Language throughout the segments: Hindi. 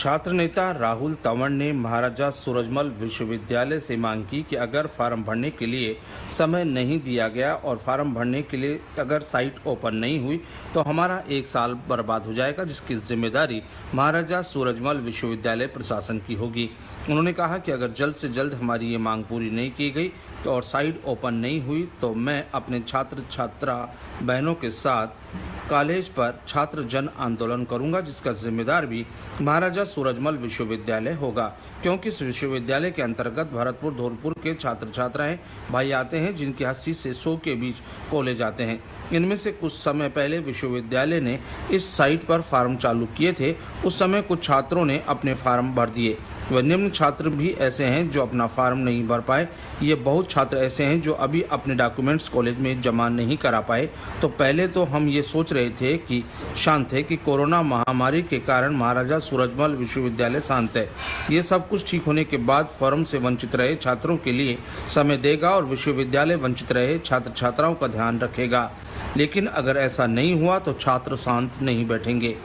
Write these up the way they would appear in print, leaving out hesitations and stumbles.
छात्र नेता राहुल तंवर ने महाराजा सूरजमल विश्वविद्यालय से मांग की कि अगर फार्म भरने के लिए समय नहीं दिया गया और फार्म भरने के लिए अगर साइट ओपन नहीं हुई तो हमारा 1 साल बर्बाद हो जाएगा, जिसकी जिम्मेदारी महाराजा सूरजमल विश्वविद्यालय प्रशासन की होगी। उन्होंने कहा कि अगर जल्द से जल्द हमारी ये मांग पूरी नहीं की गई तो और साइट ओपन नहीं हुई तो मैं अपने छात्र छात्रा बहनों के साथ कॉलेज पर छात्र जन आंदोलन करूंगा, जिसका जिम्मेदार भी महाराजा सूरजमल विश्वविद्यालय होगा, क्योंकि इस विश्वविद्यालय के अंतर्गत भरतपुर धौलपुर के छात्र छात्राएं भाई आते हैं, जिनके 80 से 100 के बीच कॉलेज आते हैं। इनमें से कुछ समय पहले विश्वविद्यालय ने इस साइट पर फार्म चालू किए थे। उस समय कुछ छात्रों ने अपने फार्म भर दिए। वह निम्न छात्र भी ऐसे हैं जो अपना फार्म नहीं भर पाए। ये बहुत छात्र ऐसे हैं जो अभी अपने डॉक्यूमेंट्स कॉलेज में जमा नहीं करा पाए। तो पहले तो हम ये सोच रहे थे कि शांत है कि कोरोना महामारी के कारण महाराजा सूरजमल विश्वविद्यालय शांत है। ये सब कुछ ठीक होने के बाद फॉर्म से वंचित रहे छात्रों के लिए समय देगा और विश्वविद्यालय वंचित रहे छात्र छात्राओं का ध्यान रखेगा। लेकिन अगर ऐसा नहीं हुआ तो छात्र शांत नहीं बैठेंगे।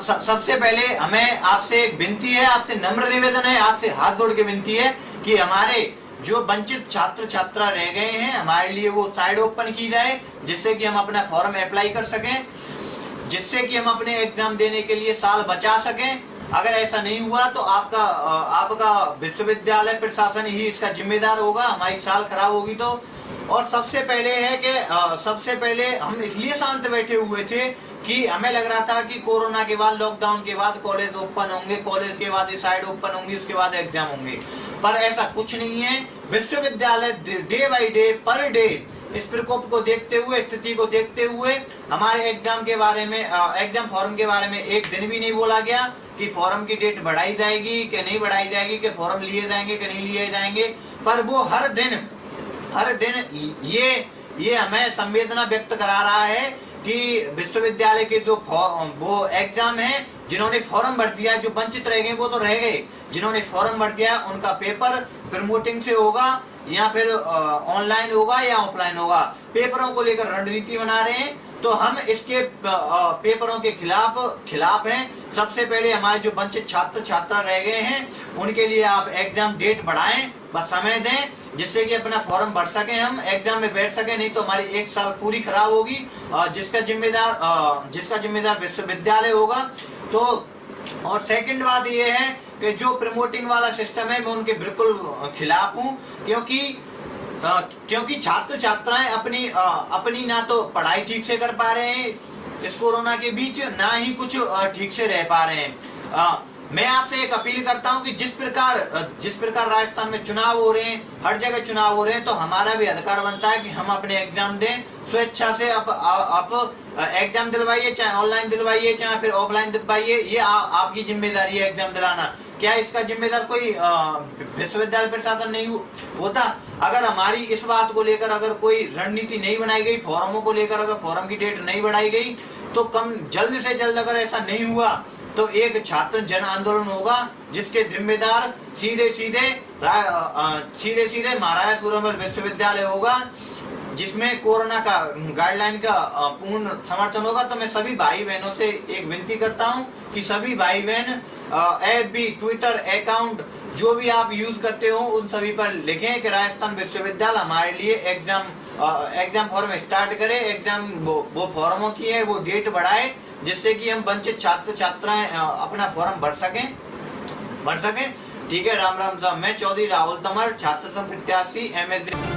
सबसे पहले हमें आपसे एक विनती है, आपसे नम्र निवेदन है, आपसे हाथ जोड़ के विनती है कि हमारे जो वंचित छात्र छात्रा रह गए हैं हमारे लिए वो साइड ओपन की जाए, जिससे कि हम अपना फॉर्म अप्लाई कर सकें, जिससे कि हम अपने एग्जाम देने के लिए साल बचा सकें। अगर ऐसा नहीं हुआ तो आपका विश्वविद्यालय प्रशासन ही इसका जिम्मेदार होगा, हमारी साल खराब होगी तो। और सबसे पहले है कि सबसे पहले हम इसलिए शांत बैठे हुए थे कि हमें लग रहा था कि कोरोना के बाद, लॉकडाउन के बाद कॉलेज ओपन होंगे, कॉलेज के बाद साइड ओपन होंगी, उसके बाद एग्जाम होंगे, पर ऐसा कुछ नहीं है। विश्वविद्यालय day by day per day इस प्रकोप को देखते हुए, स्थिति को देखते हुए हमारे एग्जाम के बारे में, एग्जाम फॉर्म के बारे में एक दिन भी नहीं बोला गया कि फॉर्म की डेट बढ़ाई जाएगी कि नहीं बढ़ाई जाएगी, कि फॉर्म लिए जाएंगे कि नहीं लिए जाएंगे। पर वो हर दिन ये हमें संवेदना व्यक्त करा रहा है कि विश्वविद्यालय के जो वो एग्जाम है, जिन्होंने फॉर्म भर दिया, जो वंचित रह गए वो तो रह गए, जिन्होंने फॉर्म भर दिया उनका पेपर प्रमोटिंग से होगा या फिर ऑनलाइन होगा या ऑफलाइन होगा। पेपरों को लेकर रणनीति बना रहे हैं, तो हम इसके पेपरों के खिलाफ हैं। सबसे पहले हमारे जो वंचित छात्र छात्रा रह गए हैं उनके लिए आप एग्जाम डेट बढ़ाएं, बस समय दें, जिससे कि अपना फॉर्म भर सके, हम एग्जाम में बैठ सके। नहीं तो हमारी 1 साल पूरी खराब होगी, जिसका जिम्मेदार विश्वविद्यालय होगा। तो और सेकंड बात ये है कि जो प्रमोटिंग वाला सिस्टम है मैं उनके बिल्कुल खिलाफ हूँ, क्योंकि छात्र छात्राएं अपनी ना तो पढ़ाई ठीक से कर पा रहे हैं इस कोरोना के बीच, ना ही कुछ ठीक से रह पा रहे हैं। मैं आपसे एक अपील करता हूं कि जिस प्रकार राजस्थान में चुनाव हो रहे हैं, हर जगह चुनाव हो रहे हैं, तो हमारा भी अधिकार बनता है कि हम अपने एग्जाम दें स्वेच्छा से। आप एग्जाम दिलवाइए, चाहे ऑनलाइन दिलवाइए चाहे फिर ऑफलाइन दिलवाइए, ये आपकी जिम्मेदारी है एग्जाम दिलाना। क्या इसका जिम्मेदार कोई विश्वविद्यालय प्रशासन नहीं होता? अगर हमारी इस बात को लेकर अगर कोई रणनीति नहीं बनाई गई, फॉर्मों को लेकर अगर फॉर्म की डेट नहीं बढ़ाई गई, तो जल्द से जल्द अगर ऐसा नहीं हुआ तो एक छात्र जन आंदोलन होगा, जिसके जिम्मेदार सीधे सीधे महाराजा सूरजमल विश्वविद्यालय होगा, जिसमें कोरोना का गाइडलाइन का पूर्ण समर्थन होगा। तो मैं सभी भाई बहनों से एक विनती करता हूं कि सभी भाई बहन FB, ट्विटर अकाउंट जो भी आप यूज करते हो उन सभी पर लिखें कि राजस्थान विश्वविद्यालय हमारे लिए एग्जाम फॉर्म स्टार्ट करे, एग्जाम वो फॉर्मों की है वो डेट बढ़ाए, जिससे कि हम वंचित छात्र छात्राएं अपना फॉर्म भर सकें। ठीक है, राम राम साहब। मैं चौधरी राहुल तंवर, छात्र संघ प्रत्याशी MSD।